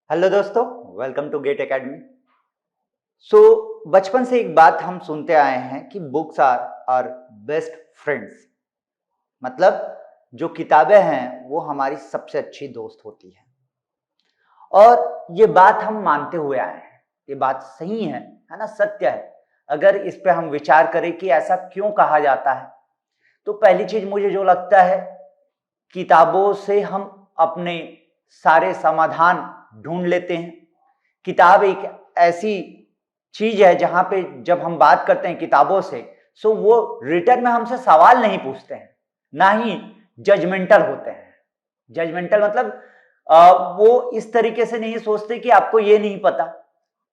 Hello दोस्तों, welcome to get academy. बचपन से एक बात हम सुनते आए हैं कि books are our best friends. मतलब जो किताबें हैं वो हमारी सबसे अच्छी दोस्त होती हैं और ये बात हम मानते हुए आए हैं। ये बात सही है ना, सत्य है। अगर इस पे हम विचार करें कि ऐसा क्यों कहा जाता है, तो पहली चीज मुझे जो लगता है, किताबों से हम अपने सारे समाधान ढूंढ लेते हैं। किताब एक ऐसी चीज है जहां पे जब हम बात करते हैं किताबों से, सो वो रिटर्न में हमसे सवाल नहीं पूछते हैं, ना ही जजमेंटल होते हैं। जजमेंटल मतलब वो इस तरीके से नहीं सोचते कि आपको ये नहीं पता।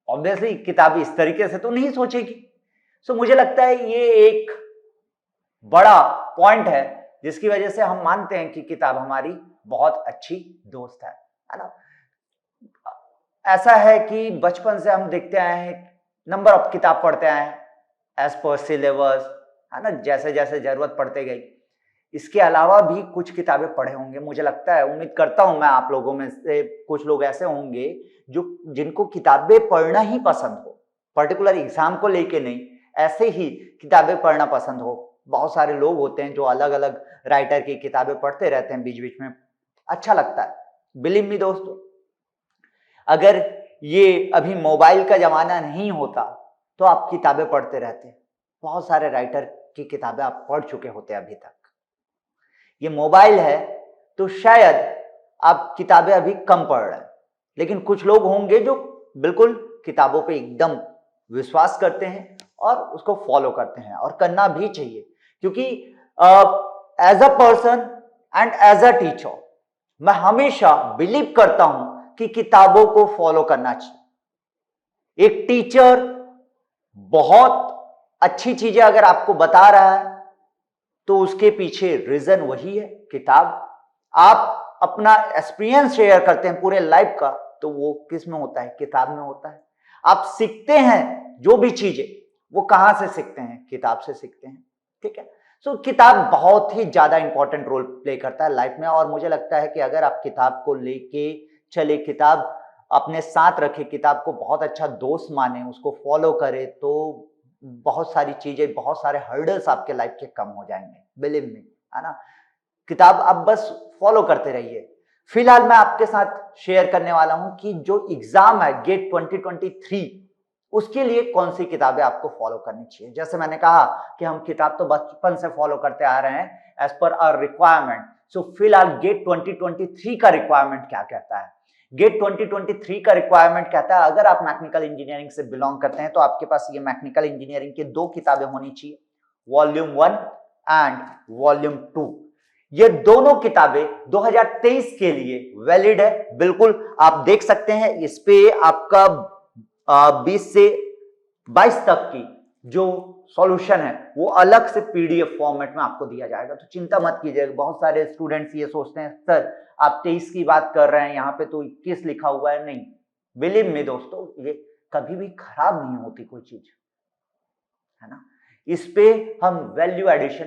ऑब्वियसली किताब इस तरीके से तो नहीं सोचेगी। मुझे लगता है ये एक बड़ा पॉइंट है जिसकी वजह से हम मानते हैं कि किताब हमारी बहुत अच्छी दोस्त है ना। ऐसा है कि बचपन से हम देखते आए हैं, नंबर ऑफ किताब पढ़ते आए हैं एज पर सिलेबस, है ना, जैसे जैसे जरूरत पड़ते गई। इसके अलावा भी कुछ किताबें पढ़े होंगे, मुझे लगता है, उम्मीद करता हूं मैं आप लोगों में से कुछ लोग ऐसे होंगे जो जिनको किताबें पढ़ना ही पसंद हो, पर्टिकुलर एग्जाम को लेके नहीं, ऐसे ही किताबें पढ़ना पसंद हो। बहुत सारे लोग होते हैं जो अलग अलग राइटर की किताबें पढ़ते रहते हैं बीच बीच में, अच्छा लगता है। बिलीव मी दोस्तों, अगर ये अभी मोबाइल का जमाना नहीं होता तो आप किताबें पढ़ते रहते। बहुत सारे राइटर की किताबें आप पढ़ चुके होते अभी तक। ये मोबाइल है तो शायद आप किताबें अभी कम पढ़ रहे हैं, लेकिन कुछ लोग होंगे जो बिल्कुल किताबों पे एकदम विश्वास करते हैं और उसको फॉलो करते हैं, और करना भी चाहिए। क्योंकि as a person and as a teacher मैं हमेशा बिलीव करता हूं कि किताबों को फॉलो करना चाहिए। एक टीचर बहुत अच्छी चीजें अगर आपको बता रहा है तो उसके पीछे रीजन वही है, किताब। आप अपना एक्सपीरियंस शेयर करते हैं पूरे लाइफ का, तो वो किस में होता है? किताब में होता है। आप सीखते हैं जो भी चीजें, वो कहां से सीखते हैं? किताब से सीखते हैं। ठीक है। किताब बहुत ही ज्यादा इंपॉर्टेंट रोल प्ले करता है लाइफ में, और मुझे लगता है कि अगर आप किताब को लेके चले, किताब अपने साथ रखे, किताब को बहुत अच्छा दोस्त माने, उसको फॉलो करे, तो बहुत सारी चीजें, बहुत सारे हर्डल्स आपके लाइफ के कम हो जाएंगे। बिलीव मी, है ना। किताब आप बस फॉलो करते रहिए। फिलहाल मैं आपके साथ शेयर करने वाला हूं कि जो एग्जाम है गेट 2023, उसके लिए कौन सी किताबें आपको फॉलो करनी चाहिए। जैसे मैंने कहा कि हम किताब तो बचपन से फॉलो करते आ रहे हैं एज पर आवर रिक्वायरमेंट। फिलहाल गेट 2023 का रिक्वायरमेंट क्या कहता है? गेट 2023 का रिक्वायरमेंट कहता है, अगर आप मैकेनिकल इंजीनियरिंग से बिलोंग करते हैं तो आपके पास ये मैकेनिकल इंजीनियरिंग की 2 किताबें होनी चाहिए, वॉल्यूम 1 एंड वॉल्यूम 2। ये दोनों किताबें 2023 के लिए वैलिड है। बिल्कुल आप देख सकते हैं, इस पे आपका 20 से 22 तक की जो सॉल्यूशन है वो अलग से पीडीएफ फॉर्मेट में आपको दिया जाएगा। तो चिंता मत कीजिएगा। बहुत सारे स्टूडेंट्स ये सोचते हैं, सर आप 23 की बात कर रहे हैं, यहाँ पे तो 21 लिखा हुआ है। नहीं, बिलीव मी दोस्तों, ये कभी भी खराब नहीं होती कोई चीज, है ना। इस पे हम वैल्यू एडिशन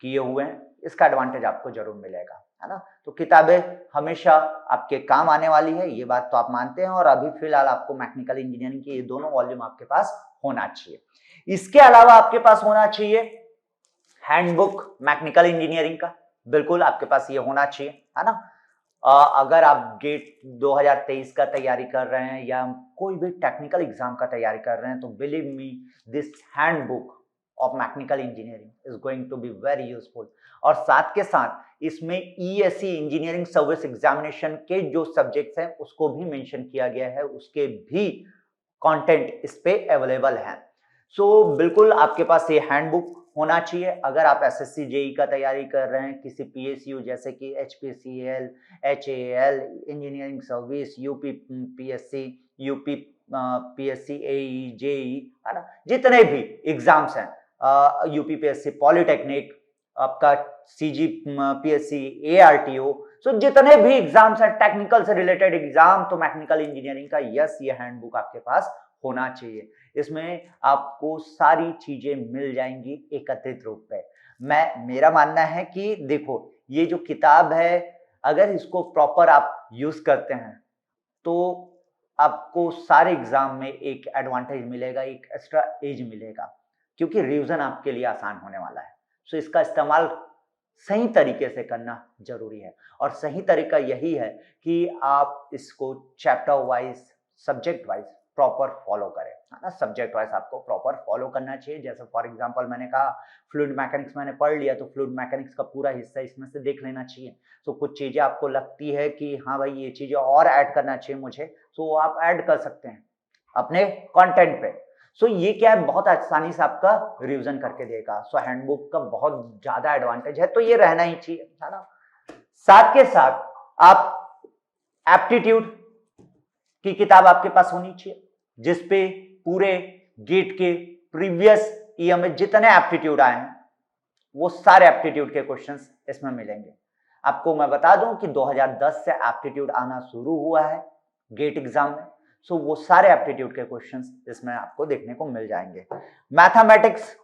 किए हुए हैं, इसका एडवांटेज आपको जरूर मिलेगा, है ना। तो किताबें हमेशा आपके काम आने वाली है, ये बात तो आप मानते हैं। और अभी फिलहाल आपको मैकेनिकल इंजीनियरिंग के ये दोनों वॉल्यूम आपके पास होना चाहिए। इसके अलावा आपके पास होना चाहिए हैंडबुक मैकेनिकल इंजीनियरिंग का। बिल्कुल आपके पास ये होना चाहिए, है ना। अगर आप गेट 2023 का तैयारी कर रहे हैं या कोई भी टेक्निकल एग्जाम का तैयारी कर रहे हैं, तो believe me, this handbook of mechanical engineering is going to be very useful. और साथ के साथ इसमें ईएससी इंजीनियरिंग सर्विस एग्जामिनेशन के जो सब्जेक्ट्स हैं उसको भी मेंशन किया गया है, उसके भी कंटेंट इस पे अवेलेबल है। बिल्कुल आपके पास ये हैंडबुक होना चाहिए। अगर आप एसएससी जेई का तैयारी कर रहे हैं, किसी पीएसयू जैसे कि HPCL, HAL, engineering service, UP PSC, UP PSC, AE, JE, है ना, जितने भी एग्जाम्स हैं, यूपी पीएससी पॉलिटेक्निक, आपका सीजी पीएससी, एआरटीओ, जितने भी एग्जाम्स हैं टेक्निकल से रिलेटेड एग्जाम, तो मैकेनिकल इंजीनियरिंग का यस, ये हैंडबुक आपके पास होना चाहिए। इसमें आपको सारी चीजें मिल जाएंगी एकत्रित रूप में। मेरा मानना है कि देखो, ये जो किताब है, अगर इसको प्रॉपर आप यूज करते हैं तो आपको सारे एग्जाम में एक एडवांटेज मिलेगा, एक एक्स्ट्रा एज मिलेगा, क्योंकि रिवीजन आपके लिए आसान होने वाला है। सो इसका इस्तेमाल सही तरीके से करना जरूरी है, और सही तरीका यही है कि आप इसको chapter wise, subject wise proper follow करें, है ना। सब्जेक्ट वाइज आपको प्रॉपर फॉलो करना चाहिए। जैसे फॉर एग्जांपल मैंने कहा फ्लूइड मैकेनिक्स मैंने पढ़ लिया, तो फ्लूइड मैकेनिक्स का पूरा हिस्सा इसमें से देख लेना चाहिए। तो कुछ चीजें आपको लगती है कि हाँ भाई ये चीजें और ऐड करना चाहिए मुझे, तो आप ऐड कर सकते हैं अपने कंटेंट पे। सो ये क्या है, बहुत आसानी से आपका रिवीजन करके देगा। सो हैंडबुक का बहुत ज्यादा एडवांटेज है, तो ये रहना ही चाहिए, है ना। साथ के साथ आप एप्टीट्यूड की किताब आपके पास होनी चाहिए, जिसपे पूरे गेट के प्रीवियस ईयर में जितने एप्टीट्यूड आए हैं वो सारे एप्टीट्यूड के क्वेश्चंस इसमें मिलेंगे। आपको मैं बता दूं कि 2010 से एप्टीट्यूड आना शुरू हुआ है गेट एग्जाम में। सो वो सारे एप्टीट्यूड के क्वेश्चंस इसमें आपको देखने को मिल जाएंगे। मैथमेटिक्स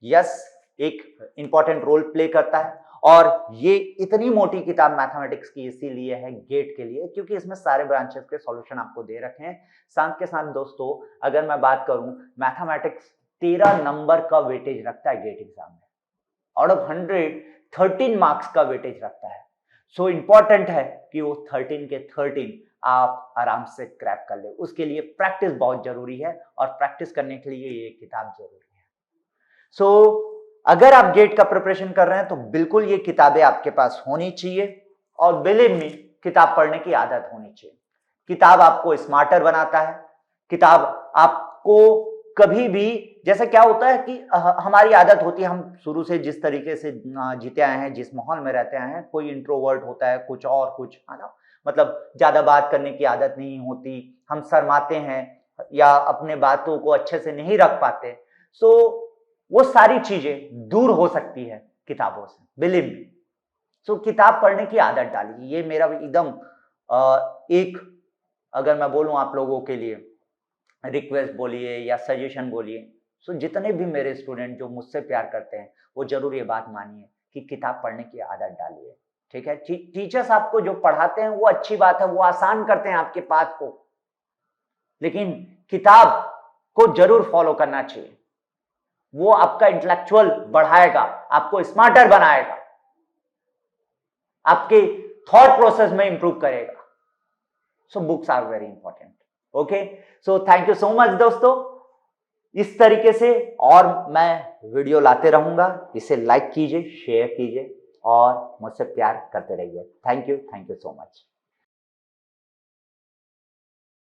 यस एक इंपॉर्टेंट रोल प्ले करता है, और ये इतनी मोटी किताब मैथमेटिक्स की इसीलिए है गेट के लिए, क्योंकि इसमें सारे ब्रांचेस के सॉल्यूशन आपको दे रखे हैं। साथ के साथ दोस्तों अगर मैं बात करूं, मैथमेटिक्स 13 नंबर का वेटेज रखता है गेट एग्जाम में। आउट ऑफ 100 13 मार्क्स का वेटेज रखता है। सो इंपॉर्टेंट है कि वो 13 के 13 आप आराम से क्रैक कर ले। उसके लिए प्रैक्टिस बहुत जरूरी है, और प्रैक्टिस करने के लिए ये किताब जरूरी है। सो अगर आप गेट का प्रिपरेशन कर रहे हैं तो बिल्कुल ये किताबें आपके पास होनी चाहिए, और बिलीव मी किताब पढ़ने की आदत होनी चाहिए। किताब आपको स्मार्टर बनाता है। किताब आपको कभी भी, जैसे क्या होता है कि हमारी आदत होती है, हम शुरू से जिस तरीके से जीते आए हैं, जिस माहौल में रहते आए हैं, कोई इंट्रोवर्ट होता है, कुछ और कुछ, है ना, मतलब ज्यादा बात करने की आदत नहीं होती, हम शर्माते हैं या अपने बातों को अच्छे से नहीं रख पाते। सो वो सारी चीजें दूर हो सकती है किताबों से, बिलीव मी। सो किताब पढ़ने की आदत डालिए, ये मेरा एकदम एक, अगर मैं बोलूं आप लोगों के लिए रिक्वेस्ट बोलिए या सजेशन बोलिए, सो जितने भी मेरे स्टूडेंट जो मुझसे प्यार करते हैं वो जरूर ये बात मानिए कि किताब पढ़ने की आदत डालिए, ठीक है। टीचर्स आपको जो पढ़ाते हैं वो अच्छी बात है, वो आसान करते हैं आपके पाठ को, लेकिन किताब को जरूर फॉलो करना चाहिए। वो आपका इंटेलेक्चुअल बढ़ाएगा, आपको स्मार्टर बनाएगा, आपके थॉट प्रोसेस में इंप्रूव करेगा। So books are very important. Okay, so thank you so much दोस्तों। इस तरीके से और मैं वीडियो लाते रहूंगा। इसे लाइक कीजिए, शेयर कीजिए और मुझसे प्यार करते रहिए। Thank you so much.